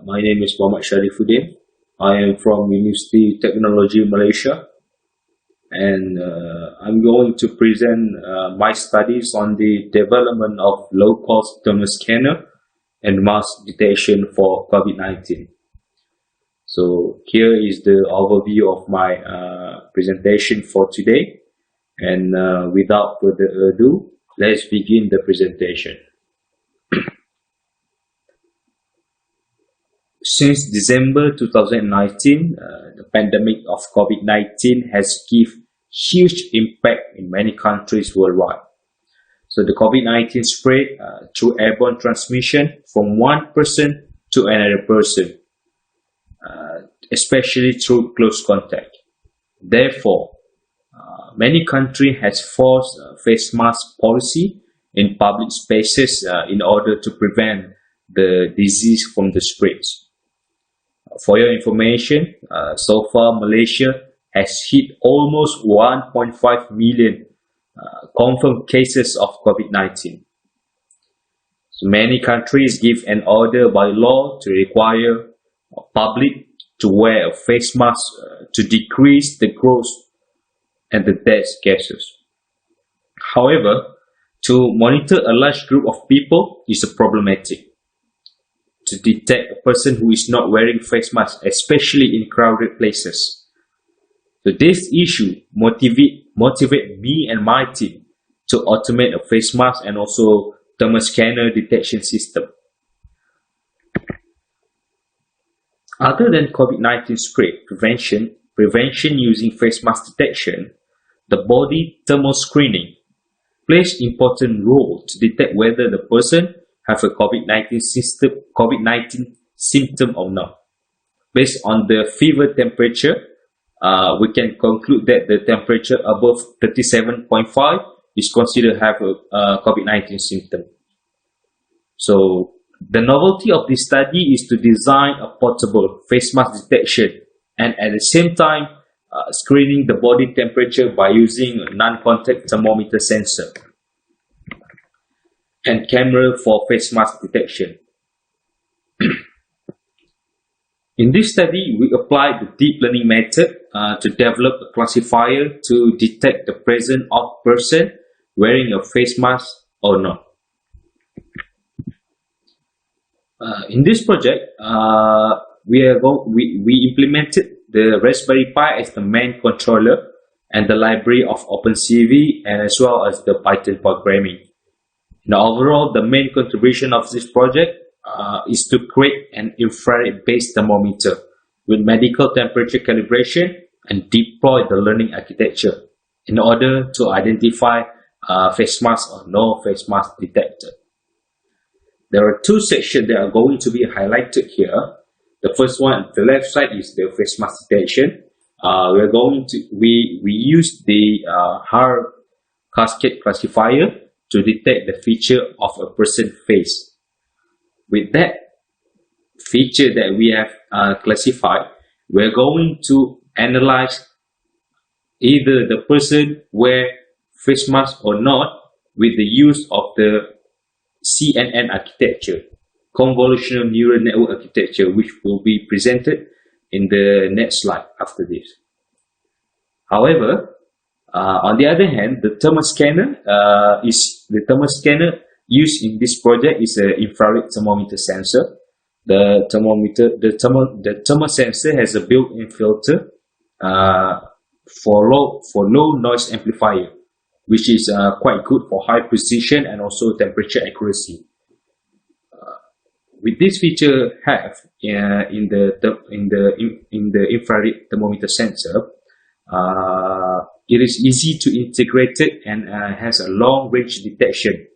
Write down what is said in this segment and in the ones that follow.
My name is Muhammad Sharifuddin. I am from University Technology Malaysia, and I'm going to present my studies on the development of low-cost thermal scanner and mass detection for COVID-19. So here is the overview of my presentation for today, and without further ado, let's begin the presentation. Since December 2019, the pandemic of COVID-19 has given huge impact in many countries worldwide. So the COVID-19 spread through airborne transmission from one person to another person, especially through close contact. Therefore, many countries has forced face mask policy in public spaces in order to prevent the disease from the spreads. For your information, so far Malaysia has hit almost 1.5 million confirmed cases of COVID-19. So many countries give an order by law to require public to wear a face mask to decrease the growth and the death cases. However, to monitor a large group of people is problematic. To detect a person who is not wearing face mask, especially in crowded places. So this issue motivate me and my team to automate a face mask and also thermal scanner detection system. Other than COVID-19 spread prevention using face mask detection, the body thermal screening plays important role to detect whether the person have a COVID-19 symptom or not. Based on the fever temperature, we can conclude that the temperature above 37.5 is considered have a COVID-19 symptom. So the novelty of this study is to design a portable face mask detection and at the same time screening the body temperature by using a non-contact thermometer sensor and camera for face mask detection. In this study, we applied the deep learning method to develop a classifier to detect the presence of person wearing a face mask or not. In this project, we implemented the Raspberry Pi as the main controller and the library of OpenCV and as well as the Python programming. Now, overall, the main contribution of this project is to create an infrared-based thermometer with medical temperature calibration and deploy the learning architecture in order to identify face mask or no face mask detected. There are two sections that are going to be highlighted here. The first one, the left side, is the face mask detection. We use the hard cascade classifier to detect the feature of a person's face. With that feature that we have classified, we're going to analyze either the person wear face mask or not with the use of the CNN architecture, convolutional neural network architecture, which will be presented in the next slide after this. However, on the other hand, the thermal scanner used in this project is an infrared thermometer sensor. The thermal sensor has a built-in filter for low noise amplifier, which is quite good for high precision and also temperature accuracy. With this feature in the infrared thermometer sensor, it is easy to integrate it and has a long range detection,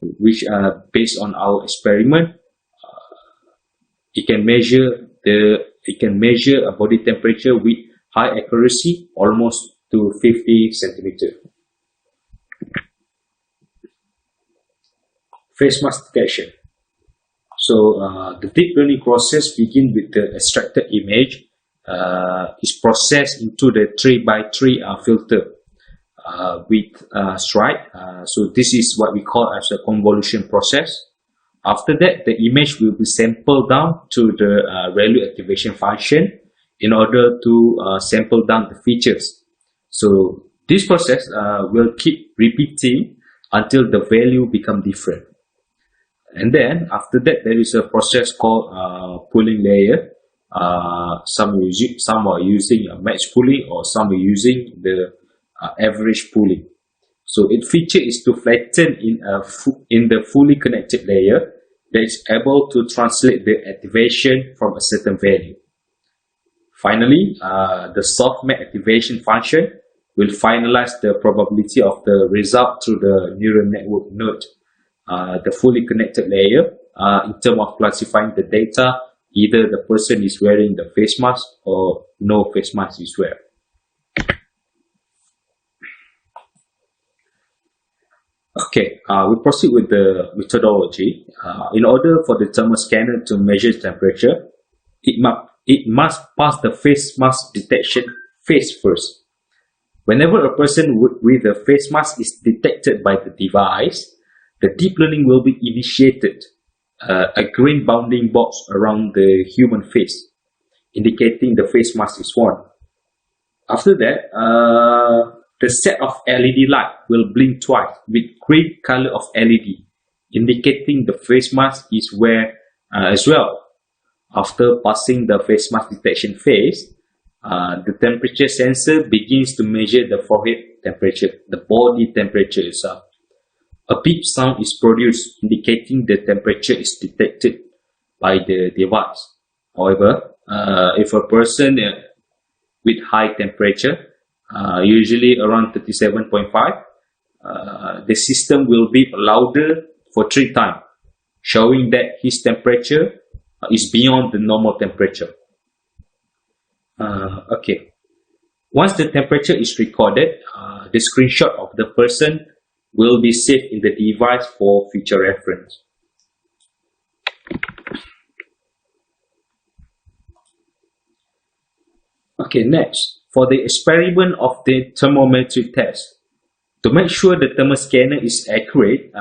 which based on our experiment, it can measure a body temperature with high accuracy, almost to 50 centimeters. Face mask detection. So the deep learning process begins with the extracted image. Is processed into the 3x3 filter with stripe. So this is what we call as a convolution process. After that, the image will be sampled down to the value activation function in order to sample down the features. So this process will keep repeating until the value become different. And then after that, there is a process called pooling layer. Some are using a match pooling, or some are using the average pooling. So its feature is to flatten in the fully connected layer that is able to translate the activation from a certain value. Finally, the softmax activation function will finalize the probability of the result through the neural network node, the fully connected layer, in terms of classifying the data, either the person is wearing the face mask or no face mask is wear. Okay, we proceed with the methodology. In order for the thermal scanner to measure temperature, it must pass the face mask detection phase first. Whenever a person with a face mask is detected by the device, the deep learning will be initiated, a green bounding box around the human face, indicating the face mask is worn. After that, the set of LED light will blink twice with green color of LED, indicating the face mask is wear as well. After passing the face mask detection phase, the temperature sensor begins to measure the forehead temperature, the body temperature itself. A beep sound is produced, indicating the temperature is detected by the device. However, if a person with high temperature, usually around 37.5, the system will beep louder for 3 times, showing that his temperature is beyond the normal temperature. Okay. Once the temperature is recorded, the screenshot of the person will be saved in the device for future reference. Okay, next, for the experiment of the thermometry test, to make sure the thermal scanner is accurate,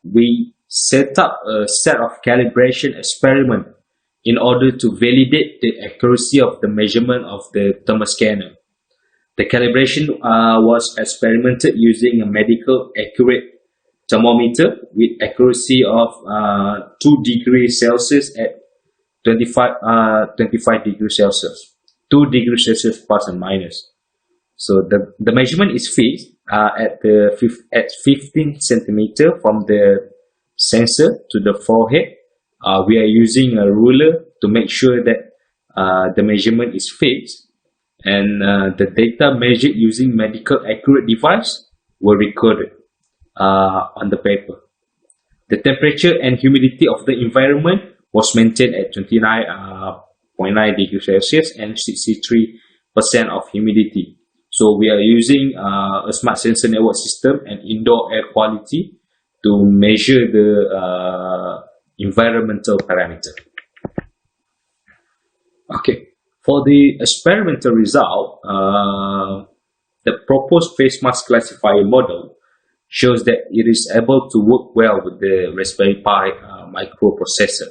we set up a set of calibration experiment in order to validate the accuracy of the measurement of the thermal scanner. The calibration was experimented using a medical accurate thermometer with accuracy of 2 degrees Celsius at 25 degrees Celsius, 2 degrees Celsius plus and minus. So the measurement is fixed at 15 centimeter from the sensor to the forehead. We are using a ruler to make sure that the measurement is fixed, and the data measured using medical accurate device were recorded on the paper. The temperature and humidity of the environment was maintained at 29.9 degrees Celsius and 63% of humidity. So we are using a smart sensor network system and indoor air quality to measure the environmental parameter. Okay, for the experimental result, the proposed face mask classifier model shows that it is able to work well with the Raspberry Pi microprocessor.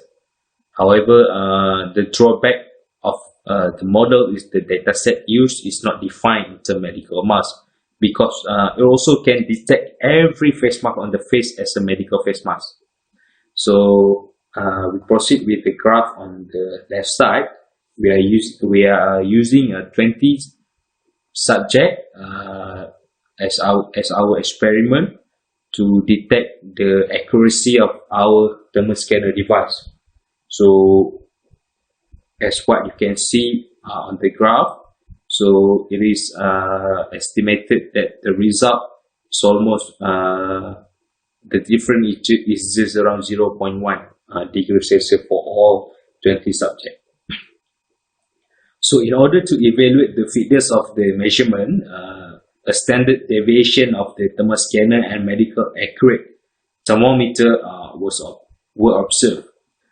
However, the drawback of the model is the dataset used is not defined into medical mask, because it also can detect every face mask on the face as a medical face mask. So we proceed with the graph on the left side. We are using a 20 subject as our experiment to detect the accuracy of our thermal scanner device. So as what you can see on the graph, so it is estimated that the result is almost the difference is just around 0.1 degrees Celsius for all 20 subjects. So in order to evaluate the fitness of the measurement, a standard deviation of the thermal scanner and medical accurate thermometer were observed.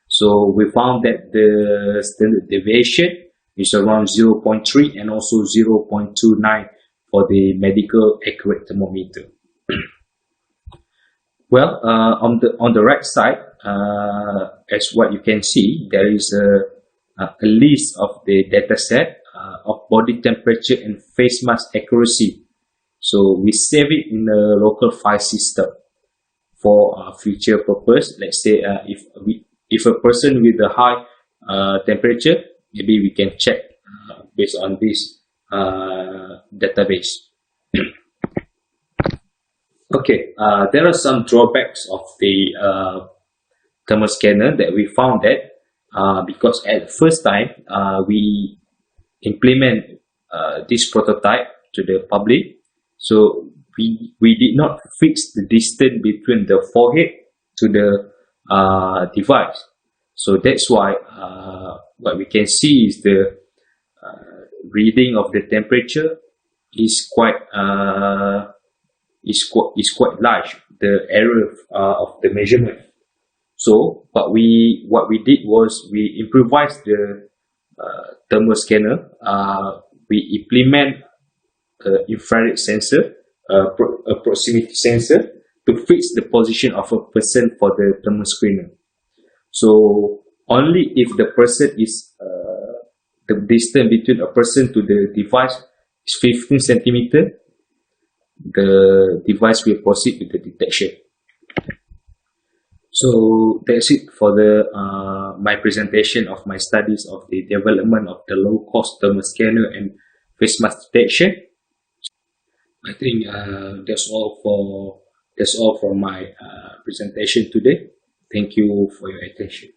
So we found that the standard deviation is around 0.3 and also 0.29 for the medical accurate thermometer. Well, on the right side, as what you can see, there is a list of the data set of body temperature and face mask accuracy. So we save it in a local file system for future purpose. Let's say if a person with a high temperature, maybe we can check based on this database. Okay, there are some drawbacks of the thermal scanner that we found that because at the first time we implement this prototype to the public, so we did not fix the distance between the forehead to the device. So that's why what we can see is the reading of the temperature is quite large, the error of the measurement. So what we did was we improvised the thermal scanner. We implement infrared sensor, a proximity sensor, to fix the position of a person for the thermal screener. So only if the person is the distance between a person to the device is 15 centimeter, the device will proceed with the detection. So that's it for the my presentation of my studies of the development of the low-cost thermal scanner and face mask detection. I think that's all for my presentation today. Thank you for your attention.